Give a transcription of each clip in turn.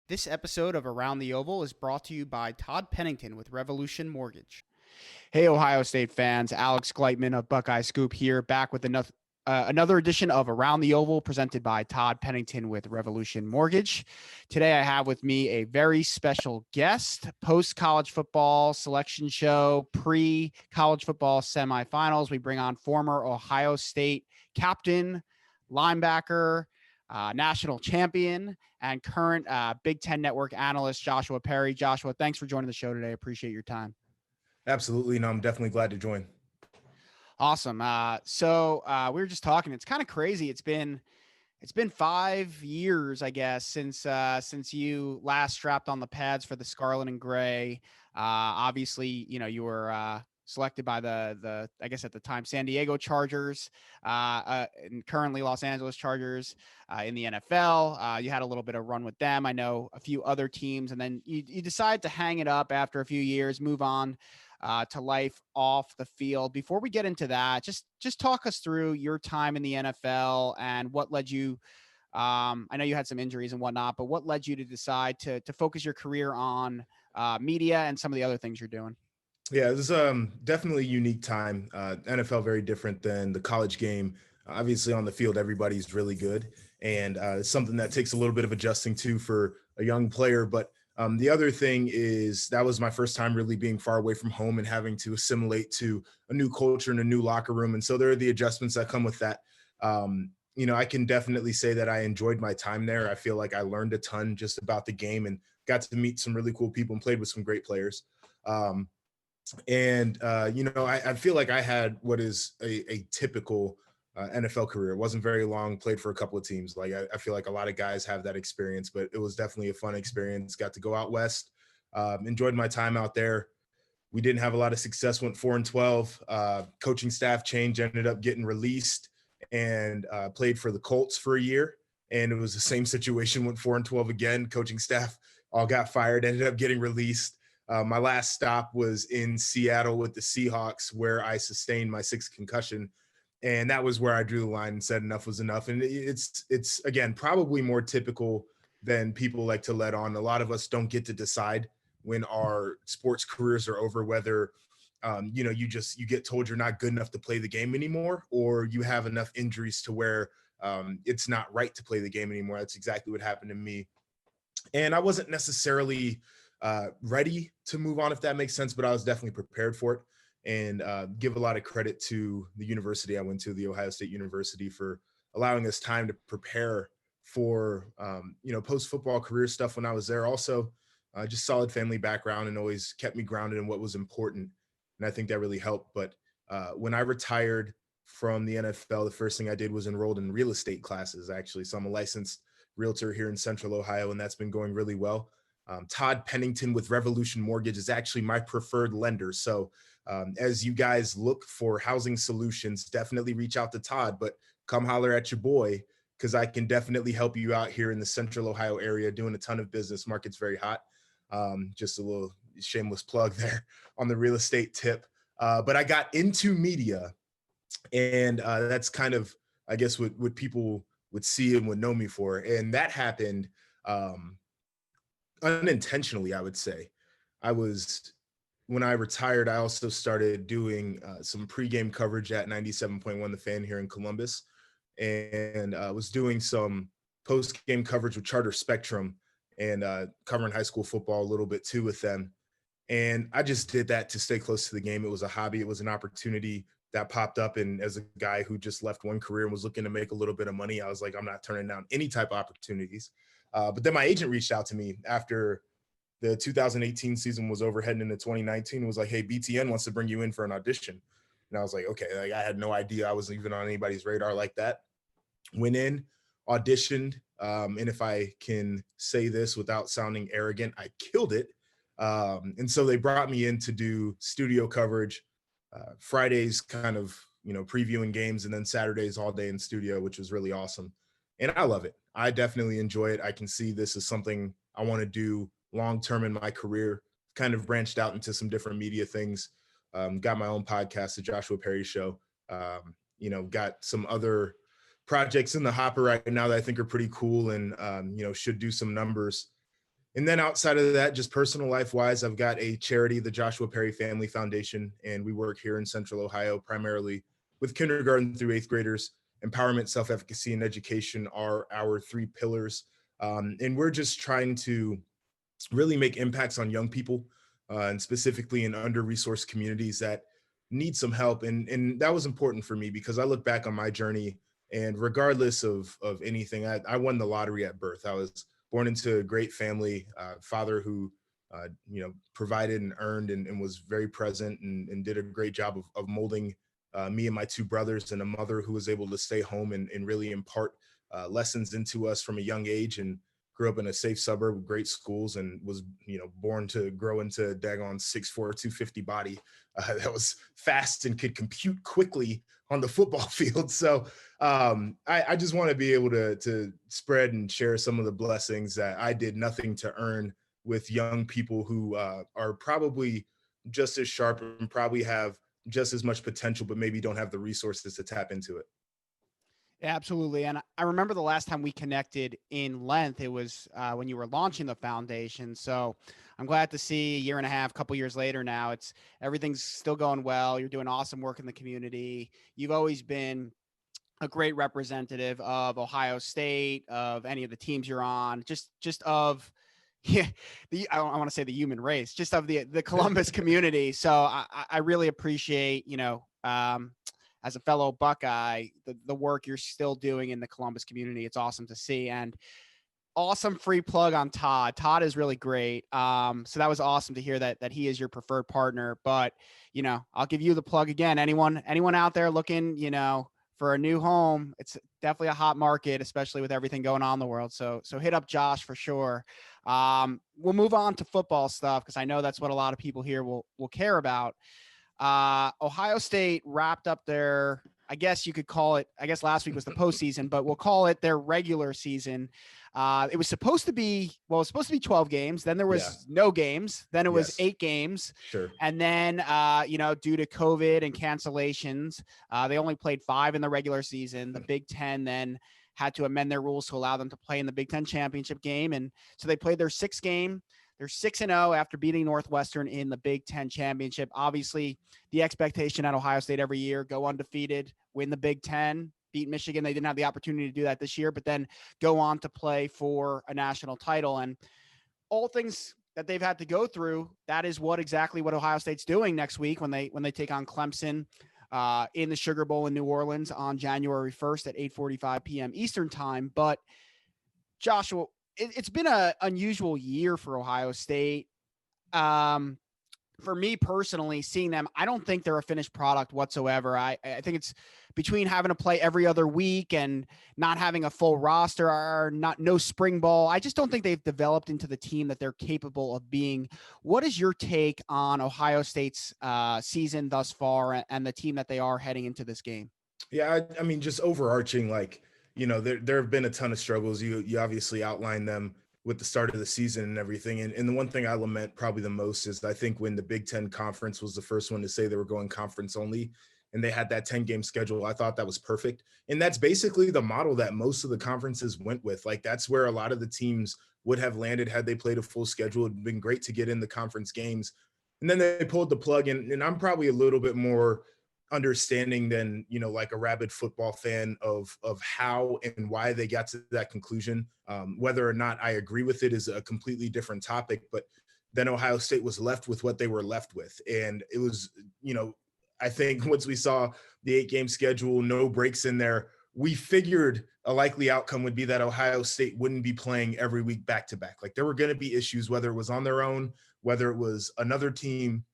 This episode of Around the Oval is brought to you by Todd Pennington with Revolution Mortgage. Hey, Ohio State fans, Alex Gleitman of Buckeye Scoop here, back with another edition of Around the Oval presented by Todd Pennington with Revolution Mortgage. Today I have with me a very special guest, post-college football selection show, pre-college football semifinals. We bring on former Ohio State captain, linebacker, national champion, and current Big Ten Network analyst Joshua Perry. Joshua, thanks for joining the show today. Appreciate your time. Absolutely. No, I'm definitely glad to join. Awesome. So we were just talking. It's kind of crazy. It's been 5 years, I guess, since you last strapped on the pads for the Scarlet and Gray. Obviously, you were selected by the I guess at the time San Diego Chargers, and currently Los Angeles Chargers in the NFL. You had a little bit of run with them. I know a few other teams, and then you decide to hang it up after a few years, move on to life off the field. Before we get into that, just talk us through your time in the NFL and what led you. I know you had some injuries and whatnot, but what led you to decide to focus your career on media and some of the other things you're doing? Yeah, it was definitely a unique time. NFL very different than the college game. Obviously, on the field, everybody's really good, and it's something that takes a little bit of adjusting to for a young player. But the other thing is that was my first time really being far away from home and having to assimilate to a new culture and a new locker room. And so there are the adjustments that come with that. I can definitely say that I enjoyed my time there. I feel like I learned a ton just about the game and got to meet some really cool people and played with some great players. Um, I feel like I had what is a typical NFL career. It wasn't very long, played for a couple of teams. Like I feel like a lot of guys have that experience, but it was definitely a fun experience. Got to go out west, enjoyed my time out there. We didn't have a lot of success, went 4-12. Coaching staff change, ended up getting released, and played for the Colts for a year. And it was the same situation, went 4-12 again. Coaching staff all got fired, ended up getting released. My last stop was in Seattle with the Seahawks, where I sustained my sixth concussion. And that was where I drew the line and said enough was enough. And it's again, probably more typical than people like to let on. A lot of us don't get to decide when our sports careers are over, whether you get told you're not good enough to play the game anymore, or you have enough injuries to where it's not right to play the game anymore. That's exactly what happened to me. And I wasn't necessarily ready to move on, if that makes sense, but I was definitely prepared for it. And give a lot of credit to the university I went to, the Ohio State University, for allowing us time to prepare for post-football career stuff when I was there. Also, just solid family background and always kept me grounded in what was important. And I think that really helped. But when I retired from the NFL, the first thing I did was enrolled in real estate classes, actually. So I'm a licensed realtor here in Central Ohio, and that's been going really well. Todd Pennington with Revolution Mortgage is actually my preferred lender. So as you guys look for housing solutions, definitely reach out to Todd, but come holler at your boy, because I can definitely help you out here in the Central Ohio area, doing a ton of business. Market's very hot. Just a little shameless plug there on the real estate tip. But I got into media, and that's kind of, I guess, what people would see and would know me for. And that happened unintentionally, I would say. When I retired, I also started doing some pregame coverage at 97.1 The Fan here in Columbus, and was doing some post-game coverage with Charter Spectrum, and covering high school football a little bit too with them. And I just did that to stay close to the game. It was a hobby. It was an opportunity that popped up. And as a guy who just left one career and was looking to make a little bit of money, I was like, I'm not turning down any type of opportunities. But then my agent reached out to me after the 2018 season was over, heading into 2019. It was like, hey, BTN wants to bring you in for an audition. And I was like, okay, like I had no idea I wasn't even on anybody's radar like that. Went in, auditioned. And if I can say this without sounding arrogant, I killed it. And so they brought me in to do studio coverage, Fridays kind of, previewing games, and then Saturdays all day in studio, which was really awesome. And I love it. I definitely enjoy it. I can see this is something I want to do long-term in my career. Kind of branched out into some different media things. Got my own podcast, the Joshua Perry Show. Got some other projects in the hopper right now that I think are pretty cool and, should do some numbers. And then outside of that, just personal life wise, I've got a charity, the Joshua Perry Family Foundation, and we work here in Central Ohio primarily with kindergarten through eighth graders. Empowerment, self efficacy, and education are our three pillars. And we're just trying to really make impacts on young people, and specifically in under-resourced communities that need some help. And that was important for me because I look back on my journey, and regardless of anything, I won the lottery at birth. I was born into a great family, father who provided and earned and was very present and did a great job of molding me and my two brothers, and a mother who was able to stay home and really impart lessons into us from a young age, and grew up in a safe suburb with great schools, and was, born to grow into a daggone 6'4", 250 body that was fast and could compute quickly on the football field. So I just want to be able to spread and share some of the blessings that I did nothing to earn with young people who are probably just as sharp and probably have just as much potential, but maybe don't have the resources to tap into it. Absolutely. And I remember the last time we connected in length, it was when you were launching the foundation. So I'm glad to see a year and a half, couple years later now, everything's still going well. You're doing awesome work in the community. You've always been a great representative of Ohio State, of any of the teams you're on, just of yeah, I want to say the human race, just of the Columbus community. So I really appreciate, as a fellow Buckeye, the work you're still doing in the Columbus community. It's awesome to see. And awesome free plug on Todd. Todd is really great. So that was awesome to hear that he is your preferred partner. But I'll give you the plug again. Anyone out there looking, for a new home, it's definitely a hot market, especially with everything going on in the world. So hit up Josh for sure. We'll move on to football stuff because I know that's what a lot of people here will care about. Ohio State wrapped up their, I guess you could call it, I guess last week was the postseason, but we'll call it their regular season. It was supposed to be 12 games. Then there was no games. Then it was 8 games. Sure. And then, due to COVID and cancellations, they only played 5 in the regular season. The Big Ten then had to amend their rules to allow them to play in the Big Ten championship game. And so they played their 6th game. They're 6-0 after beating Northwestern in the Big Ten championship. Obviously, the expectation at Ohio State every year, go undefeated, win the Big Ten, beat Michigan. They didn't have the opportunity to do that this year, but then go on to play for a national title. And all things that they've had to go through, that is exactly what Ohio State's doing next week when they take on Clemson in the Sugar Bowl in New Orleans on January 1st at 8:45 p.m. Eastern time. But Joshua, it's been an unusual year for Ohio State. For me personally, seeing them, I don't think they're a finished product whatsoever. I think it's between having to play every other week and not having a full roster or no spring ball. I just don't think they've developed into the team that they're capable of being. What is your take on Ohio State's season thus far and the team that they are heading into this game? Yeah, I mean, just overarching, there have been a ton of struggles. You obviously outlined them with the start of the season and everything. And the one thing I lament probably the most is I think when the Big Ten Conference was the first one to say they were going conference only and they had that 10-game schedule, I thought that was perfect. And that's basically the model that most of the conferences went with. Like, that's where a lot of the teams would have landed had they played a full schedule. It'd been great to get in the conference games. And then they pulled the plug, and I'm probably a little bit more understanding than like a rabid football fan of how and why they got to that conclusion. Whether or not I agree with it is a completely different topic, but then Ohio State was left with what they were left with. And it was, I think once we saw the 8-game schedule, no breaks in there, we figured a likely outcome would be that Ohio State wouldn't be playing every week back to back. Like, there were going to be issues, whether it was on their own, whether it was another team,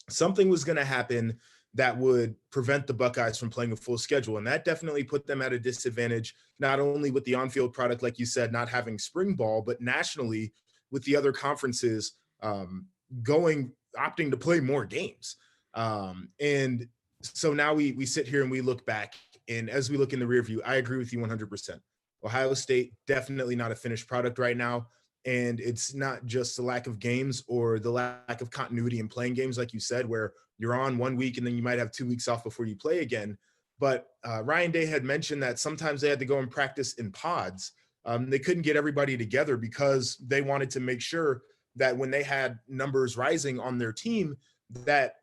something was going to happen that would prevent the Buckeyes from playing a full schedule. And that definitely put them at a disadvantage, not only with the on-field product, like you said, not having spring ball, but nationally with the other conferences opting to play more games. And so now we sit here and we look back, and as we look in the rear view, I agree with you 100%. Ohio State, definitely not a finished product right now. And it's not just the lack of games or the lack of continuity in playing games, like you said, where you're on 1 week and then you might have 2 weeks off before you play again. But Ryan Day had mentioned that sometimes they had to go and practice in pods They couldn't get everybody together because they wanted to make sure that when they had numbers rising on their team, that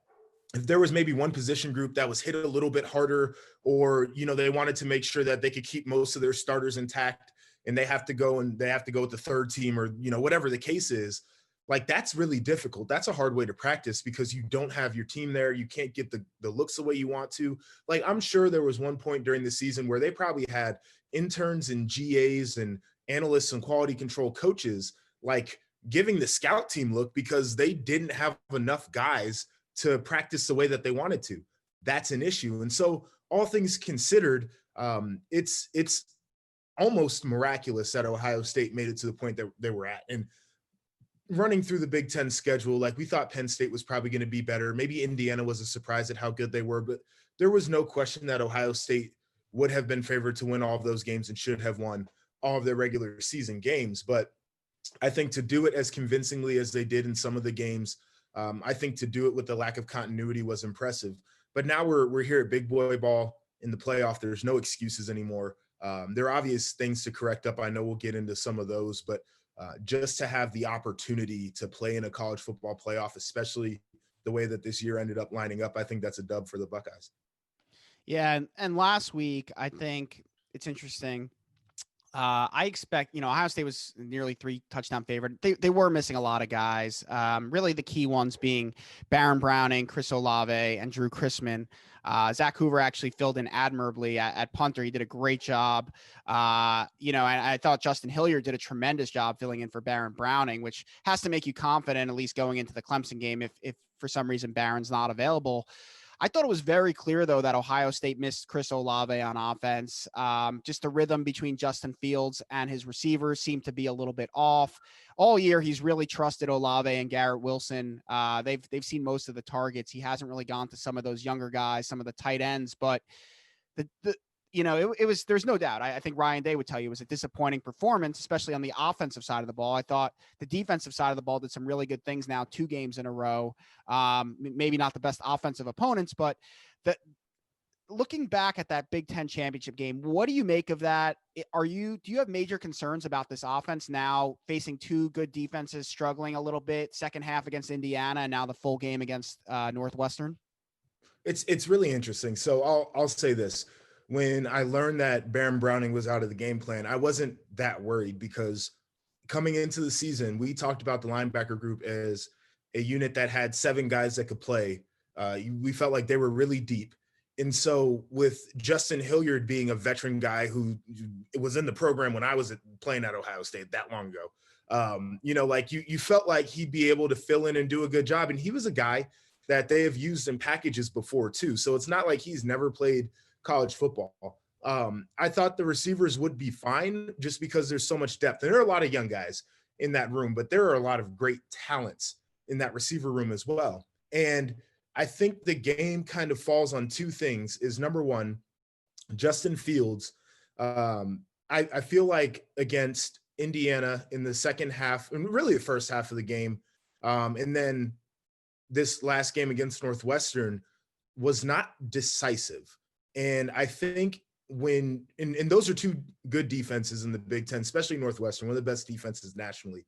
if there was maybe one position group that was hit a little bit harder, or they wanted to make sure that they could keep most of their starters intact, and they have to go with the third team, or whatever the case is, like that's really difficult. That's a hard way to practice because you don't have your team there. You can't get the looks the way you want to. Like, I'm sure there was one point during the season where they probably had interns and GAs and analysts and quality control coaches like giving the scout team look because they didn't have enough guys to practice the way that they wanted to. That's an issue. And so, all things considered, it's almost miraculous that Ohio State made it to the point that they were at. And running through the Big Ten schedule, like, we thought Penn State was probably going to be better. Maybe Indiana was a surprise at how good they were, but there was no question that Ohio State would have been favored to win all of those games and should have won all of their regular season games. But I think to do it as convincingly as they did in some of the games, I think to do it with the lack of continuity was impressive. But now we're here at big boy ball in the playoff. There's no excuses anymore. There are obvious things to correct up. I know we'll get into some of those, but just to have the opportunity to play in a college football playoff, especially the way that this year ended up lining up, I think that's a dub for the Buckeyes. Yeah, and last week, I think it's interesting. I expect, Ohio State was nearly 3-touchdown favorite. They were missing a lot of guys. Really, the key ones being Baron Browning, Chris Olave, and Drew Chrisman. Zach Hoover actually filled in admirably at punter. He did a great job. And I thought Justin Hilliard did a tremendous job filling in for Baron Browning, which has to make you confident, at least going into the Clemson game, if for some reason Baron's not available. I thought it was very clear, though, that Ohio State missed Chris Olave on offense. Just the rhythm between Justin Fields and his receivers seemed to be a little bit off. All year, he's really trusted Olave and Garrett Wilson. They've seen most of the targets. He hasn't really gone to some of those younger guys, some of the tight ends, but it was, there's no doubt. I think Ryan Day would tell you it was a disappointing performance, especially on the offensive side of the ball. I thought the defensive side of the ball did some really good things now, 2 games in a row. Maybe not the best offensive opponents, but looking back at that Big Ten championship game, what do you make of that? Do you have major concerns about this offense now facing 2 good defenses, struggling a little bit, second half against Indiana and now the full game against Northwestern? It's really interesting. So I'll say this. When I learned that Baron Browning was out of the game plan, I wasn't that worried because coming into the season, we talked about the linebacker group as a unit that had 7 guys that could play. We felt like they were really deep. And so with Justin Hilliard being a veteran guy who was in the program when I was playing at Ohio State that long ago, you felt like he'd be able to fill in and do a good job. And he was a guy that they have used in packages before too. So it's not like he's never played college football. I thought the receivers would be fine just because there's so much depth. And there are a lot of young guys in that room, but there are a lot of great talents in that receiver room as well. And I think the game kind of falls on 2 things is, number one, Justin Fields. I feel like against Indiana in the second half, and really the first half of the game, and then this last game against Northwestern, was not decisive. And I think and those are 2 good defenses in the Big Ten, especially Northwestern, one of the best defenses nationally.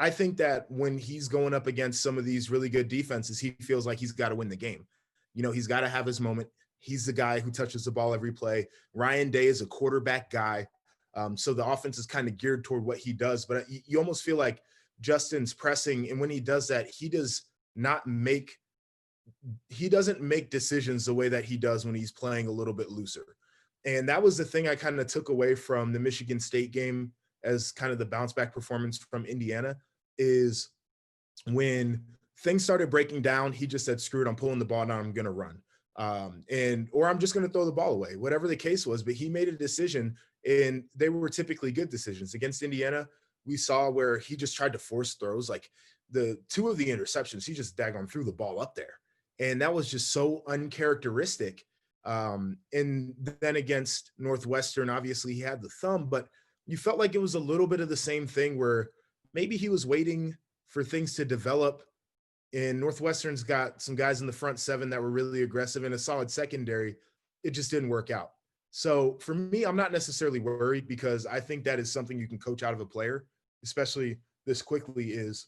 I think that when he's going up against some of these really good defenses, he feels like he's got to win the game. He's got to have his moment. He's the guy who touches the ball every play. Ryan Day is a quarterback guy. So the offense is kind of geared toward what he does, but you almost feel like Justin's pressing. And when he does that, he doesn't make decisions the way that he does when he's playing a little bit looser. And that was the thing I kind of took away from the Michigan State game as kind of the bounce back performance from Indiana, is when things started breaking down, he just said, screw it, I'm pulling the ball now, I'm going to run. Or I'm just going to throw the ball away, whatever the case was. But he made a decision, and they were typically good decisions. Against Indiana, we saw where he just tried to force throws. Like the 2 of the interceptions, he just daggone threw the ball up there. And that was just so uncharacteristic. And then against Northwestern, obviously he had the thumb, but you felt like it was a little bit of the same thing where maybe he was waiting for things to develop. And Northwestern's got some guys in the front 7 that were really aggressive and a solid secondary. It just didn't work out. So for me, I'm not necessarily worried because I think that is something you can coach out of a player, especially this quickly, is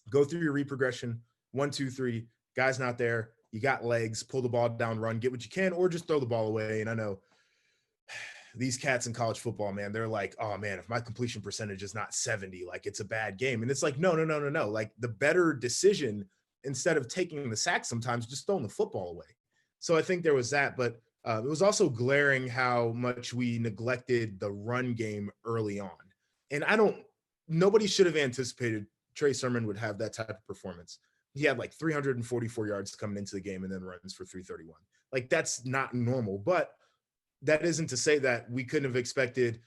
go through your read progression, 1, 2, 3, guy's not there, you got legs, pull the ball down, run, get what you can, or just throw the ball away. And I know these cats in college football, man, they're like, oh man, if my completion percentage is not 70, like it's a bad game. And it's like, no, no, no, no, no. Like the better decision, instead of taking the sack, sometimes just throwing the football away. So I think there was that, but it was also glaring how much we neglected the run game early on. And nobody should have anticipated Trey Sermon would have that type of performance. He had like 344 yards coming into the game and then runs for 331. Like that's not normal, but that isn't to say that we couldn't have expected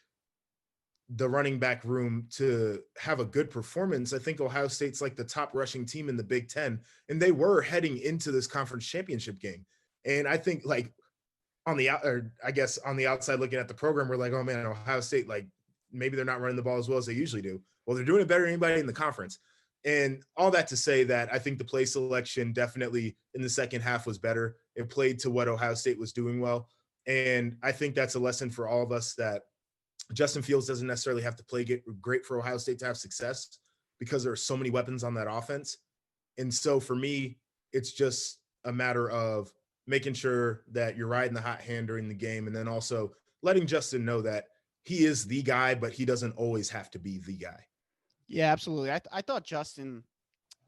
the running back room to have a good performance. I think Ohio State's like the top rushing team in the Big Ten, and they were heading into this conference championship game. And I think like on the out, or I guess on the outside looking at the program, we're like, oh man, Ohio State, like maybe they're not running the ball as well as they usually do. Well, they're doing it better than anybody in the conference. And all that to say that I think the play selection definitely in the second half was better. It played to what Ohio State was doing well. And I think that's a lesson for all of us that Justin Fields doesn't necessarily have to play great for Ohio State to have success because there are so many weapons on that offense. And so for me, it's just a matter of making sure that you're riding the hot hand during the game, and then also letting Justin know that he is the guy, but he doesn't always have to be the guy. Yeah, absolutely. I thought Justin,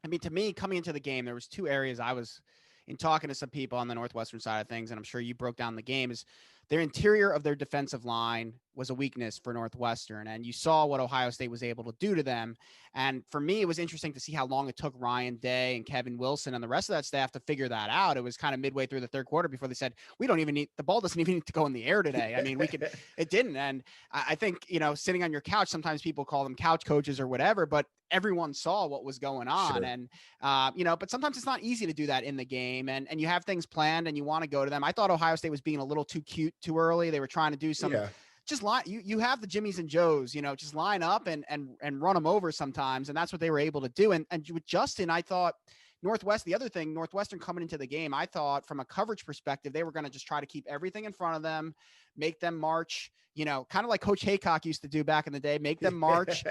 I mean, to me, coming into the game, there was two areas I was in talking to some people on the Northwestern side of things, and I'm sure you broke down the game, is their interior of their defensive line was a weakness for Northwestern. And you saw what Ohio State was able to do to them. And for me, it was interesting to see how long it took Ryan Day and Kevin Wilson and the rest of that staff to figure that out. It was kind of midway through the third quarter before they said, we don't even need, the ball doesn't even need to go in the air today. I mean, it didn't. And I think, sitting on your couch, sometimes people call them couch coaches or whatever, but everyone saw what was going on. Sure. And, but sometimes it's not easy to do that in the game, and you have things planned and you want to go to them. I thought Ohio State was being a little too cute too early. They were trying to do some, just line, you have the Jimmies and Joes, just line up and run them over sometimes. And that's what they were able to do. And with Justin, I thought Northwestern coming into the game, I thought from a coverage perspective, they were going to just try to keep everything in front of them, make them march, kind of like Coach Haycock used to do back in the day, make them march,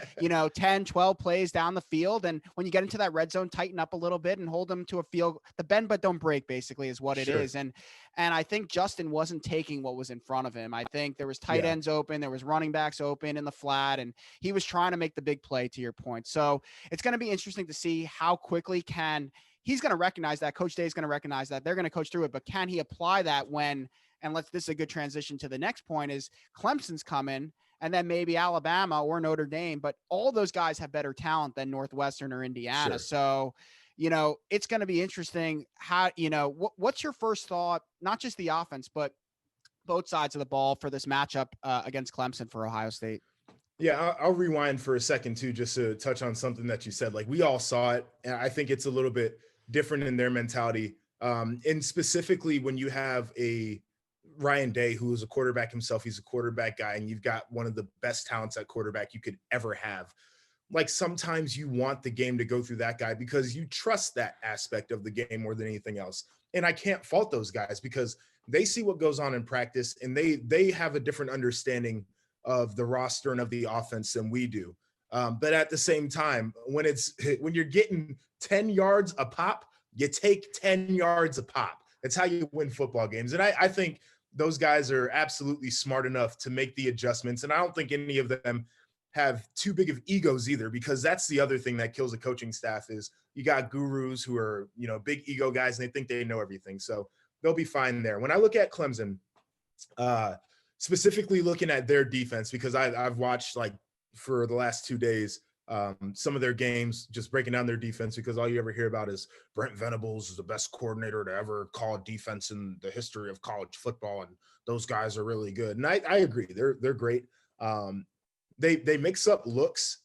10, 12 plays down the field. And when you get into that red zone, tighten up a little bit and hold them to a field. The bend but don't break basically is what it is. And I think Justin wasn't taking what was in front of him. I think there was tight ends open, there was running backs open in the flat, and he was trying to make the big play, to your point. So it's going to be interesting to see how quickly he's going to recognize that. Coach Day is going to recognize that. They're going to coach through it, but can he apply that when, and this is a good transition to the next point, is Clemson's coming, and then maybe Alabama or Notre Dame, but all those guys have better talent than Northwestern or Indiana. Sure. So, it's going to be interesting how, what's your first thought, not just the offense, but both sides of the ball for this matchup against Clemson for Ohio State? Yeah, I'll rewind for a second too, just to touch on something that you said. Like we all saw it, and I think it's a little bit different in their mentality. And specifically when you have a Ryan Day, who is a quarterback himself, he's a quarterback guy, and you've got one of the best talents at quarterback you could ever have. Like sometimes you want the game to go through that guy because you trust that aspect of the game more than anything else. And I can't fault those guys because they see what goes on in practice, and they have a different understanding of the roster and of the offense than we do. But at the same time, when you're getting 10 yards a pop, you take 10 yards a pop. That's how you win football games. And I think those guys are absolutely smart enough to make the adjustments. And I don't think any of them have too big of egos either, because that's the other thing that kills a coaching staff is you got gurus who are, big ego guys, and they think they know everything. So they'll be fine there. When I look at Clemson, specifically looking at their defense, because I've watched like for the last 2 days, some of their games, just breaking down their defense, because all you ever hear about is Brent Venables is the best coordinator to ever call defense in the history of college football, and those guys are really good. And I agree, they're great. They mix up looks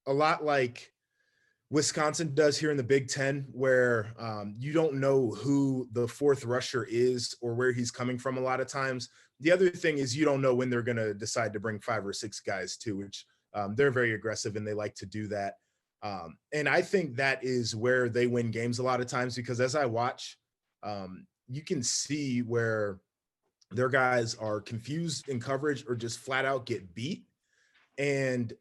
a lot like Wisconsin does here in the Big Ten, where you don't know who the fourth rusher is or where he's coming from a lot of times. The other thing is you don't know when they're going to decide to bring 5 or 6 guys too, which they're very aggressive and they like to do that. And I think that is where they win games a lot of times, because as I watch, you can see where their guys are confused in coverage or just flat out get beat. And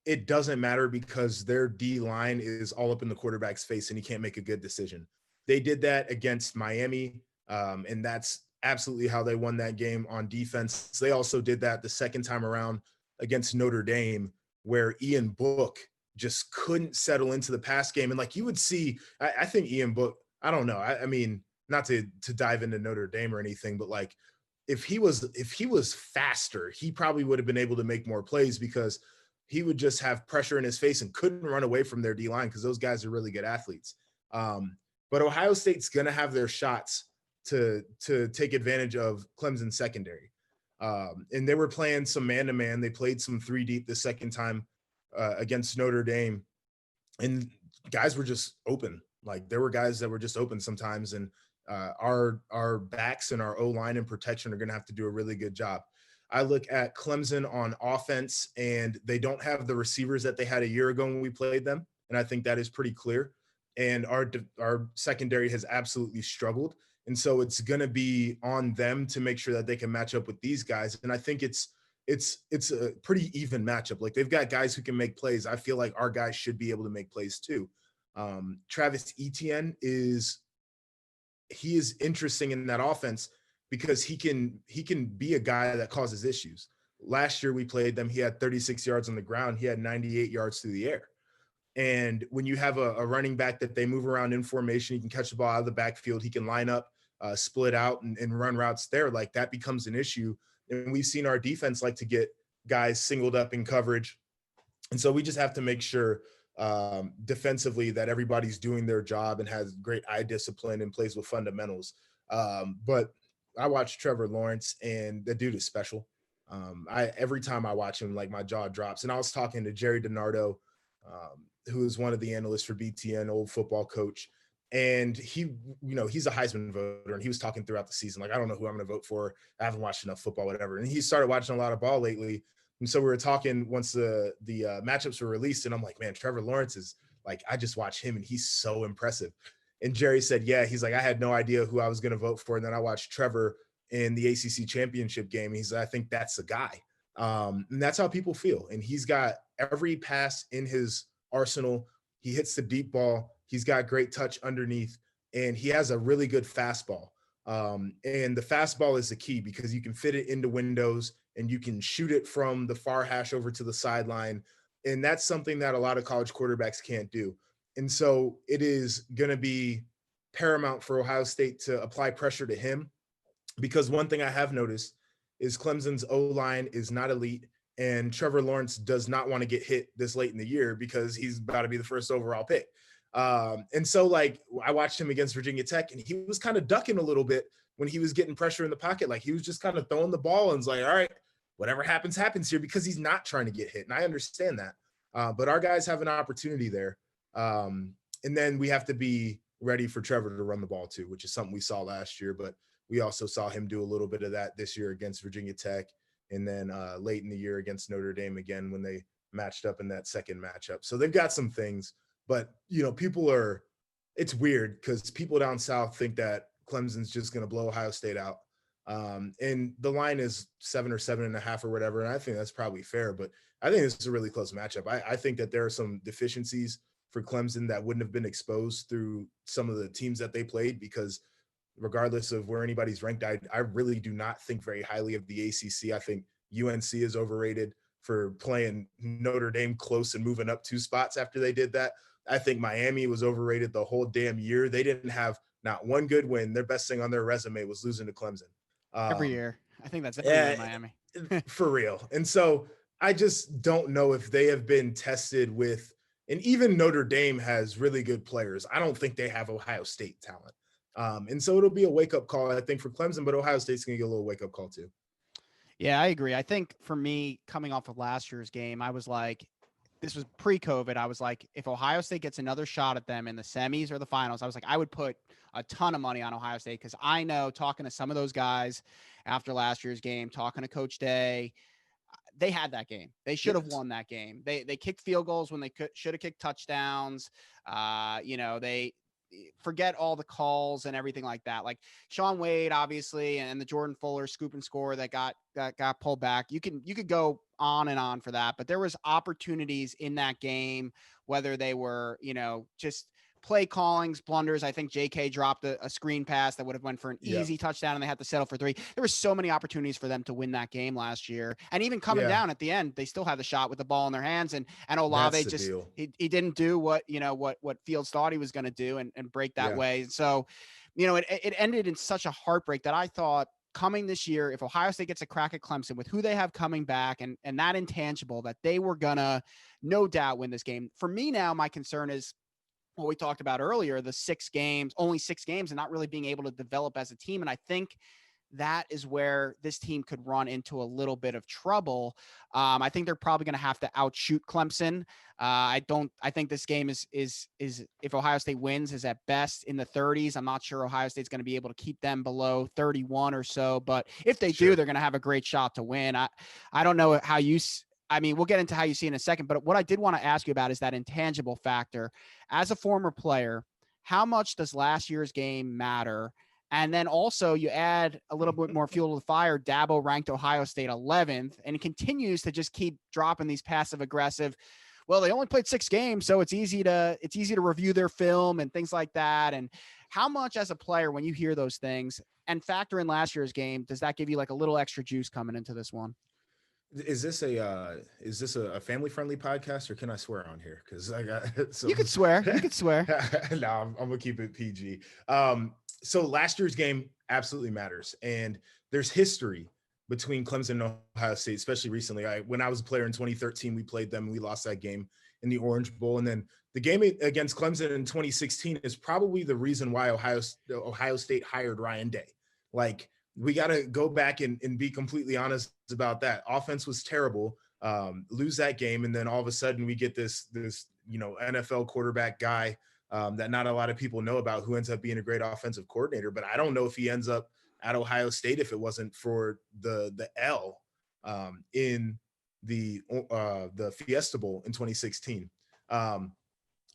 it doesn't matter because their D line is all up in the quarterback's face and he can't make a good decision. They did that against Miami, and that's absolutely how they won that game on defense. They also did that the second time around against Notre Dame, where Ian Book just couldn't settle into the pass game. And like you would see, I think Ian Book, I don't know. I mean, not to dive into Notre Dame or anything, but like if he was faster, he probably would have been able to make more plays because he would just have pressure in his face and couldn't run away from their D line because those guys are really good athletes. But Ohio State's going to have their shots to take advantage of Clemson's secondary. And they were playing some man to man. They played some three deep the second time against Notre Dame, and guys were just open. Like there were guys that were just open sometimes, and our backs and our O line and protection are going to have to do a really good job. I look at Clemson on offense, and they don't have the receivers that they had a year ago when we played them, and I think that is pretty clear. And our secondary has absolutely struggled, and so it's going to be on them to make sure that they can match up with these guys. And I think it's a pretty even matchup. Like they've got guys who can make plays. I feel like our guys should be able to make plays too. Travis Etienne is interesting in that offense because he can be a guy that causes issues. Last year we played them. He had 36 yards on the ground. He had 98 yards through the air. And when you have a running back that they move around in formation, he can catch the ball out of the backfield. He can line up, split out, and run routes there. Like that becomes an issue. And we've seen our defense like to get guys singled up in coverage. And so we just have to make sure defensively that everybody's doing their job and has great eye discipline and plays with fundamentals. But I watch Trevor Lawrence, and the dude is special. I every time I watch him, like my jaw drops. And I was talking to Jerry DiNardo, who is one of the analysts for BTN, old football coach, and he's a Heisman voter, and he was talking throughout the season, like I don't know who I'm going to vote for. I haven't watched enough football, whatever. And he started watching a lot of ball lately, and so we were talking once the matchups were released, and I'm like, man, Trevor Lawrence is like, I just watched him, and he's so impressive. And Jerry said, yeah, he's like, I had no idea who I was going to vote for, and then I watched Trevor in the ACC championship game. He's like, I think that's the guy, and that's how people feel. And he's got every pass in his arsenal. He hits the deep ball. He's got great touch underneath, and he has a really good fastball. And the fastball is the key because you can fit it into windows and you can shoot it from the far hash over to the sideline. And that's something that a lot of college quarterbacks can't do. And so it is going to be paramount for Ohio State to apply pressure to him, because one thing I have noticed is Clemson's O-line is not elite, and Trevor Lawrence does not want to get hit this late in the year because he's about to be the first overall pick. And so, like, I watched him against Virginia Tech, and he was kind of ducking a little bit when he was getting pressure in the pocket. Like, he was just kind of throwing the ball and was like, all right, whatever happens, happens here, because he's not trying to get hit. And I understand that. But our guys have an opportunity there. And then we have to be ready for Trevor to run the ball too, which is something we saw last year. But we also saw him do a little bit of that this year against Virginia Tech, and then late in the year against Notre Dame again when they matched up in that second matchup. So they've got some things, but it's weird because people down south think that Clemson's just going to blow Ohio State out. And the line is 7 or 7.5 or whatever. And I think that's probably fair, but I think this is a really close matchup. I think that there are some deficiencies for Clemson that wouldn't have been exposed through some of the teams that they played, because regardless of where anybody's ranked, I really do not think very highly of the ACC. I think UNC is overrated for playing Notre Dame close and moving up 2 spots after they did that. I think Miami was overrated the whole damn year. They didn't have not one good win. Their best thing on their resume was losing to Clemson. Every year. I think that's every year Yeah, in Miami. for real. And so I just don't know if they have been tested with, and even Notre Dame has really good players. I don't think they have Ohio State talent. And so it'll be a wake-up call, I think, for Clemson, but Ohio State's going to get a little wake-up call too. Yeah, I agree. I think for me, coming off of last year's game, I was like, this was pre-COVID. I was like, if Ohio State gets another shot at them in the semis or the finals, I was like, I would put a ton of money on Ohio State, because I know, talking to some of those guys after last year's game, talking to Coach Day, they had that game. They should have won that game. They kicked field goals when they should have kicked touchdowns. forget all the calls and everything like that. Like Sean Wade, obviously, and the Jordan Fuller scoop and score that got pulled back. You could go on and on for that, but there was opportunities in that game, whether they were, just play callings, blunders. I think JK dropped a screen pass that would have went for an Yeah. easy touchdown, and they had to settle for 3. There were so many opportunities for them to win that game last year. And even coming Yeah. down at the end, they still had the shot with the ball in their hands. And That's Olave the just deal. he didn't do what Fields thought he was going to do and break that Yeah. way. So, it ended in such a heartbreak that I thought coming this year, if Ohio State gets a crack at Clemson with who they have coming back and that intangible, that they were gonna no doubt win this game. For me now, my concern is what we talked about earlier, the only 6 games and not really being able to develop as a team. And I think that is where this team could run into a little bit of trouble. I think they're probably going to have to outshoot Clemson. I think this game is if Ohio State wins, is at best in the 30s. I'm not sure Ohio State's going to be able to keep them below 31 or so, but if they do, Sure. they're going to have a great shot to win. I don't know how you. I mean, we'll get into how you see in a second, but what I did want to ask you about is that intangible factor. As a former player, how much does last year's game matter? And then also you add a little bit more fuel to the fire. Dabo ranked Ohio State 11th, and it continues to just keep dropping these passive aggressive. Well, they only played 6 games, so it's easy to review their film and things like that. And how much as a player, when you hear those things and factor in last year's game, does that give you like a little extra juice coming into this one? Is this a family friendly podcast, or can I swear on here? Because I got You some. could swear. You could swear. No, I'm gonna keep it PG. So last year's game absolutely matters, and there's history between Clemson and Ohio State, especially recently. When I was a player in 2013, we played them and we lost that game in the Orange Bowl, and then the game against Clemson in 2016 is probably the reason why Ohio State hired Ryan Day. Like, we got to go back and be completely honest about that. Offense was terrible. Lose that game, and then all of a sudden we get this NFL quarterback guy that not a lot of people know about, who ends up being a great offensive coordinator. But I don't know if he ends up at Ohio State if it wasn't for the L in the Fiesta Bowl in 2016.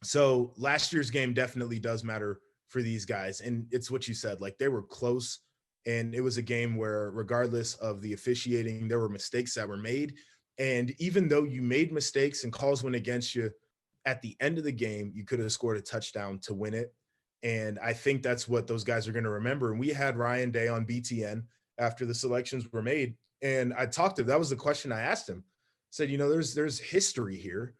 So last year's game definitely does matter for these guys, and it's what you said. Like, they were close. And it was a game where, regardless of the officiating, there were mistakes that were made. And even though you made mistakes and calls went against you, at the end of the game, you could have scored a touchdown to win it. And I think that's what those guys are going to remember. And we had Ryan Day on BTN after the selections were made. And I talked to him. That was the question I asked him. I said, there's history here.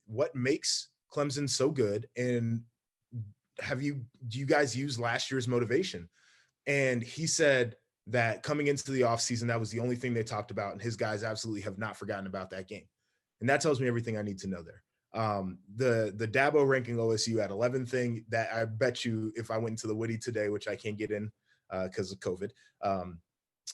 What makes Clemson so good? And do you guys use last year's motivation? And he said that coming into the offseason, that was the only thing they talked about. And his guys absolutely have not forgotten about that game. And that tells me everything I need to know there. The Dabo ranking OSU at 11 thing, that I bet you if I went into the Woody today, which I can't get in because of COVID,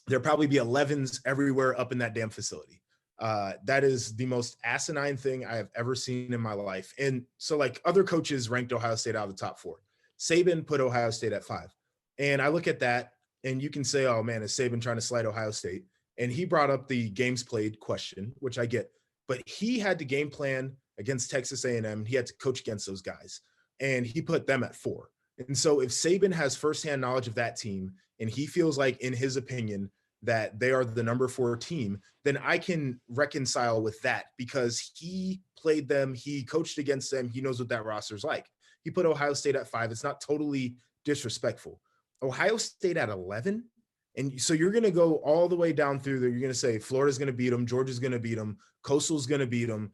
there'll probably be 11s everywhere up in that damn facility. That is the most asinine thing I have ever seen in my life. And so, like, other coaches ranked Ohio State out of the top 4. Saban put Ohio State at 5. And I look at that, and you can say, oh, man, is Saban trying to slide Ohio State? And he brought up the games played question, which I get. But he had to game plan against Texas A&M. He had to coach against those guys, and he put them at 4. And so if Saban has firsthand knowledge of that team, and he feels like, in his opinion, that they are the number 4 team, then I can reconcile with that, because he played them, he coached against them, he knows what that roster's like. He put Ohio State at 5. It's not totally disrespectful. Ohio State at 11. And so you're going to go all the way down through there. You're going to say Florida's going to beat them. Georgia's going to beat them. Coastal's going to beat them.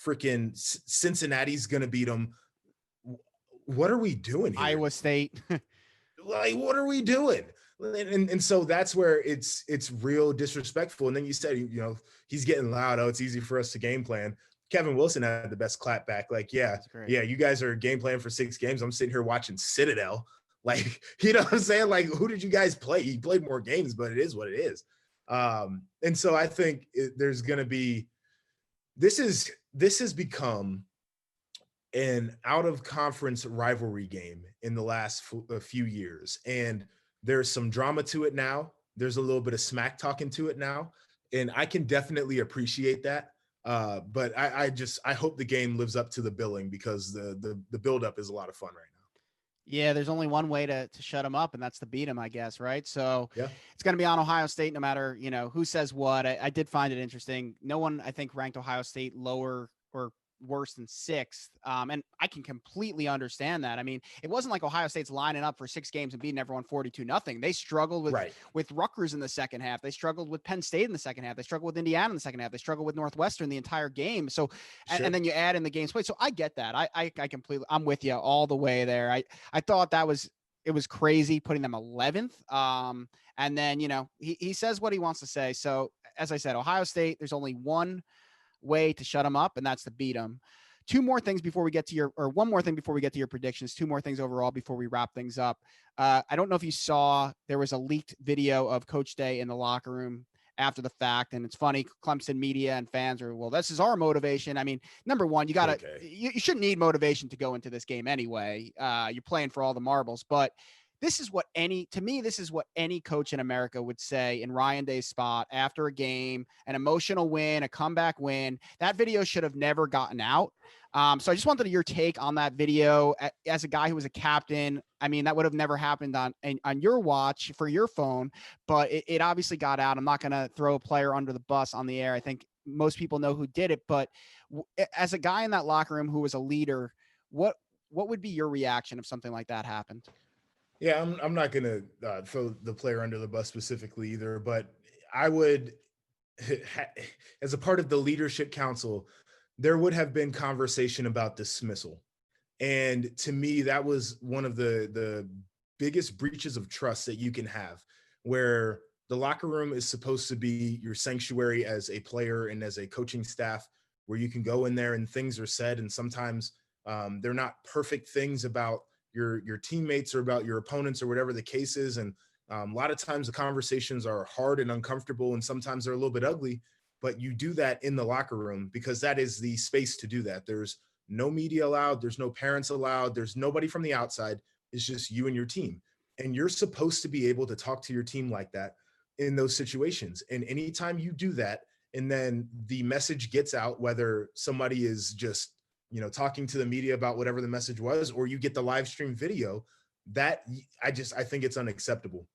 Freaking Cincinnati's going to beat them. What are we doing here? Iowa State. Like, what are we doing? And so that's where it's real disrespectful. And then you said, he's getting loud. Oh, it's easy for us to game plan. Kevin Wilson had the best clap back. Like, yeah, you guys are game plan for 6 games. I'm sitting here watching Citadel. Like, you know what I'm saying? Like, who did you guys play? You played more games, but it is what it is. And so I think there's going to be this has become an out of conference rivalry game in the last few years. And there's some drama to it now. There's a little bit of smack talking to it now. And I can definitely appreciate that. But I hope the game lives up to the billing, because the buildup is a lot of fun right now. Yeah, there's only one way to shut them up, and that's to beat them, I guess, right? So Yeah. it's going to be on Ohio State, no matter who says what. I did find it interesting. No one, I think, ranked Ohio State lower or worse than sixth, and I can completely understand that. I mean, it wasn't like Ohio State's lining up for 6 games and beating everyone 42-0. They struggled Right. with Rutgers in the second half. They struggled with Penn State in the second half. They struggled with Indiana in the second half. They struggled with Northwestern the entire game. So, and Sure. then you add in the games played. So I get that. I completely, I'm with you all the way there. I thought it was crazy putting them 11th. And then, he says what he wants to say. So as I said, Ohio State, there's only one way to shut them up, and that's to beat them. Two more things before we get to one more thing before we get to your predictions. Two more things overall before we wrap things up. I don't know if you saw, there was a leaked video of Coach Day in the locker room after the fact. And it's funny, Clemson media and fans are, well, this is our motivation. I mean, number one, Okay. you shouldn't need motivation to go into this game anyway. You're playing for all the marbles, but this is what any coach in America would say in Ryan Day's spot after a game, an emotional win, a comeback win. That video should have never gotten out. So I just wanted your take on that video as a guy who was a captain. I mean, that would have never happened on your watch for your phone, but it obviously got out. I'm not going to throw a player under the bus on the air. I think most people know who did it, but as a guy in that locker room who was a leader, what would be your reaction if something like that happened? Yeah, I'm not gonna throw the player under the bus specifically either, but I would, as a part of the leadership council, there would have been conversation about dismissal, and to me, that was one of the biggest breaches of trust that you can have, where the locker room is supposed to be your sanctuary as a player and as a coaching staff, where you can go in there and things are said, and sometimes they're not perfect things about your teammates or about your opponents or whatever the case is. And a lot of times the conversations are hard and uncomfortable, and sometimes they're a little bit ugly. But you do that in the locker room because that is the space to do that. There's no media allowed. There's no parents allowed. There's nobody from the outside. It's just you and your team. And you're supposed to be able to talk to your team like that in those situations. And anytime you do that, and then the message gets out, whether somebody is just talking to the media about whatever the message was, or you get the live stream video, that I think it's unacceptable.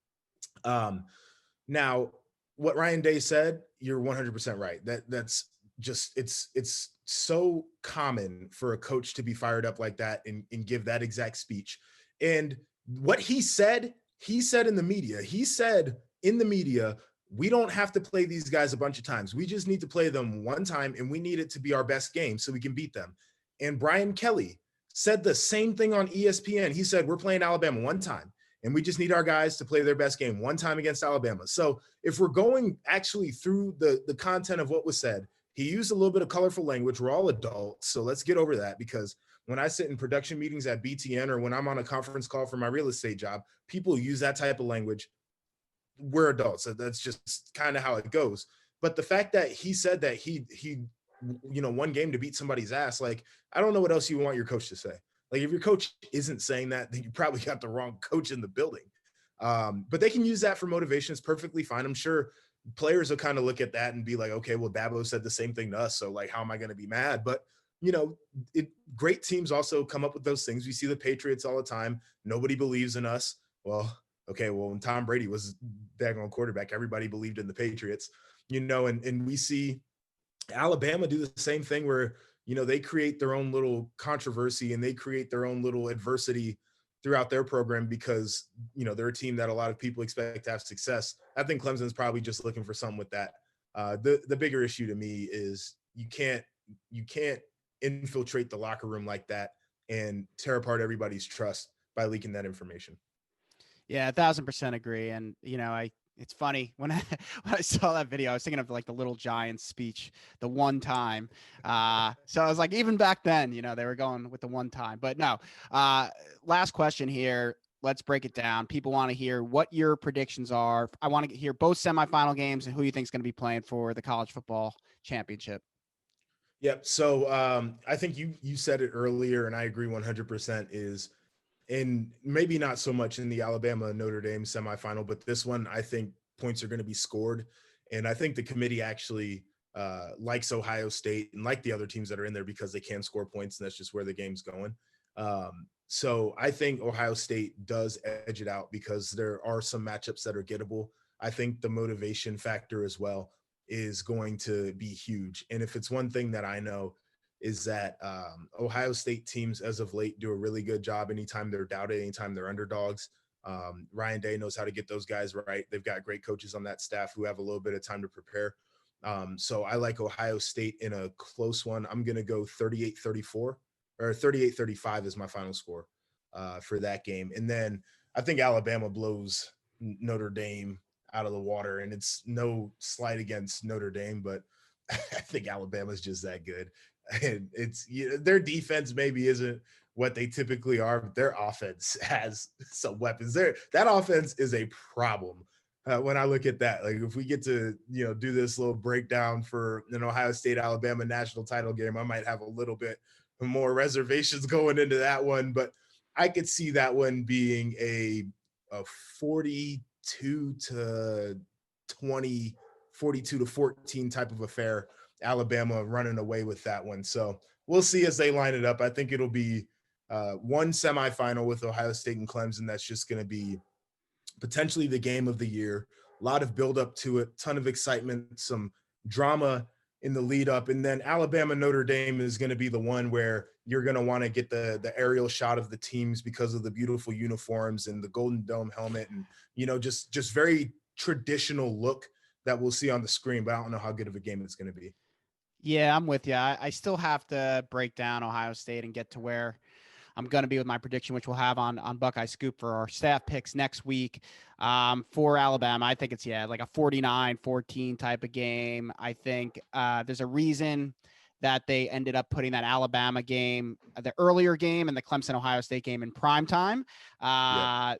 um Now, what Ryan Day said, you're 100% right. That's just it's so common for a coach to be fired up like that and give that exact speech. And what he said in the media, we don't have to play these guys a bunch of times. We just need to play them one time, and we need it to be our best game so we can beat them. And Brian Kelly said the same thing on ESPN. He said, we're playing Alabama one time, and we just need our guys to play their best game one time against Alabama. So if we're going actually through the content of what was said, he used a little bit of colorful language. We're all adults, so let's get over that, because when I sit in production meetings at BTN or when I'm on a conference call for my real estate job, people use that type of language. We're adults. So that's just kind of how it goes. But the fact that he said that he won game to beat somebody's ass, like, I don't know what else you want your coach to say. Like, if your coach isn't saying that, then you probably got the wrong coach in the building. But they can use that for motivation. It's perfectly fine. I'm sure players will kind of look at that and be like, okay, well, Dabo said the same thing to us, so like, how am I going to be mad? But great teams also come up with those things. We see the Patriots all the time. Nobody believes in us. Well, okay, well, when Tom Brady was daggone quarterback, everybody believed in the Patriots, and we see Alabama do the same thing where, they create their own little controversy and they create their own little adversity throughout their program because, they're a team that a lot of people expect to have success. I think Clemson's probably just looking for something with that. The bigger issue to me is you can't infiltrate the locker room like that and tear apart everybody's trust by leaking that information. Yeah, 1,000% agree. And it's funny when when I saw that video, I was thinking of like the Little Giants speech, the one time. So I was like, even back then, they were going with the one time. But no. Last question here. Let's break it down. People want to hear what your predictions are. I want to hear both semifinal games and who you think is going to be playing for the college football championship. Yep. So I think you said it earlier, and I agree 100%. Is and maybe not so much in the Alabama Notre Dame semifinal, but this one, I think points are going to be scored. And I think the committee actually likes Ohio State and like the other teams that are in there because they can score points, and that's just where the game's going. So I think Ohio State does edge it out because there are some matchups that are gettable. I think the motivation factor as well is going to be huge. And if it's one thing that I know is that Ohio State teams as of late do a really good job anytime they're doubted, anytime they're underdogs. Ryan Day knows how to get those guys right. They've got great coaches on that staff who have a little bit of time to prepare. So I like Ohio State in a close one. I'm going to go 38-34 or 38-35 is my final score for that game. And then I think Alabama blows Notre Dame out of the water. And it's no slight against Notre Dame, but I think Alabama's just that good. And it's their defense maybe isn't what they typically are, but their offense has some weapons. That offense is a problem. When I look at that, like if we get to do this little breakdown for an Ohio State Alabama national title game, I might have a little bit more reservations going into that one, but I could see that one being a 42 to 20, 42 to 14 type of affair. Alabama running away with that one. So we'll see as they line it up. I think it'll be one semifinal with Ohio State and Clemson. That's just going to be potentially the game of the year. A lot of build up to it, ton of excitement, some drama in the lead up. And then Alabama Notre Dame is going to be the one where you're going to want to get the aerial shot of the teams because of the beautiful uniforms and the Golden Dome helmet and, just very traditional look that we'll see on the screen, but I don't know how good of a game it's going to be. Yeah, I'm with you. I still have to break down Ohio State and get to where I'm going to be with my prediction, which we'll have on Buckeye Scoop for our staff picks next week. For Alabama, I think it's, like a 49-14 type of game. I think there's a reason that they ended up putting that Alabama game, the earlier game, and the Clemson Ohio State game in prime time.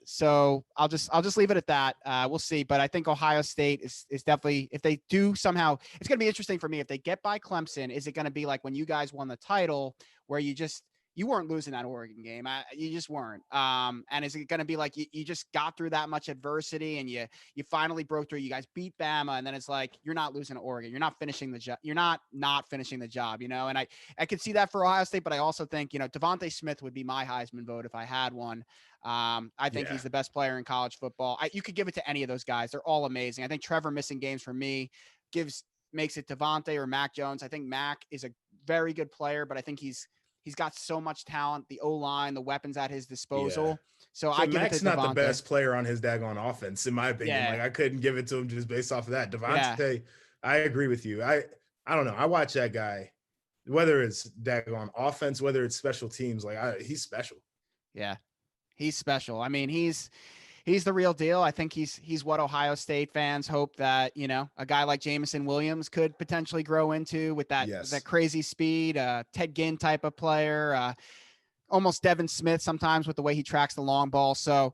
So I'll just leave it at that. We'll see, but I think Ohio State is definitely, if they do somehow, it's going to be interesting for me if they get by Clemson. Is it going to be like when you guys won the title, where you weren't losing that Oregon game. You just weren't. And is it going to be like you just got through that much adversity and you finally broke through? You guys beat Bama, and then it's like you're not losing to Oregon. You're not finishing the job. You're not finishing the job. And I could see that for Ohio State, but I also think Devontae Smith would be my Heisman vote if I had one. I think he's the best player in college football. You could give it to any of those guys. They're all amazing. I think Trevor missing games for me makes it Devontae or Mac Jones. I think Mac is a very good player, but I think he's got so much talent, the O-line, the weapons at his disposal. Yeah. So I give Mac's it to not Devontae. the best player on his daggone offense, in my opinion. Yeah. Like I couldn't give it to him just based off of that. Devontae, I agree with you. I don't know. I watch that guy, whether it's daggone offense, whether it's special teams, he's special. Yeah, he's special. I mean, he's the real deal. I think he's what Ohio State fans hope that, a guy like Jamison Williams could potentially grow into with that crazy speed, Ted Ginn type of player, almost Devin Smith sometimes with the way he tracks the long ball. So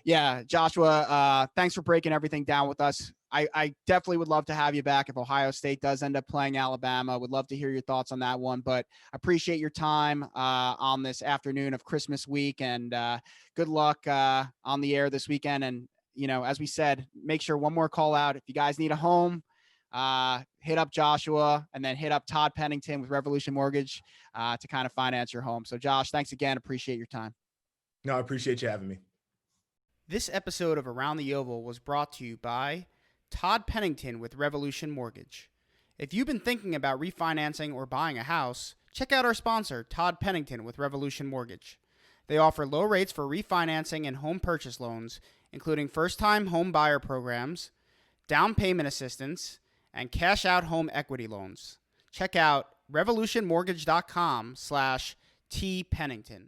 yeah, Joshua, thanks for breaking everything down with us. I definitely would love to have you back if Ohio State does end up playing Alabama. Would love to hear your thoughts on that one, but I appreciate your time on this afternoon of Christmas week, and good luck on the air this weekend. And, as we said, make sure one more call out. If you guys need a home, hit up Joshua and then hit up Todd Pennington with Revolution Mortgage to kind of finance your home. So Josh, thanks again. Appreciate your time. No, I appreciate you having me. This episode of Around the Oval was brought to you by Todd Pennington with Revolution Mortgage. If you've been thinking about refinancing or buying a house, check out our sponsor, Todd Pennington with Revolution Mortgage. They offer low rates for refinancing and home purchase loans, including first-time home buyer programs, down payment assistance, and cash-out home equity loans. Check out revolutionmortgage.com/tpennington.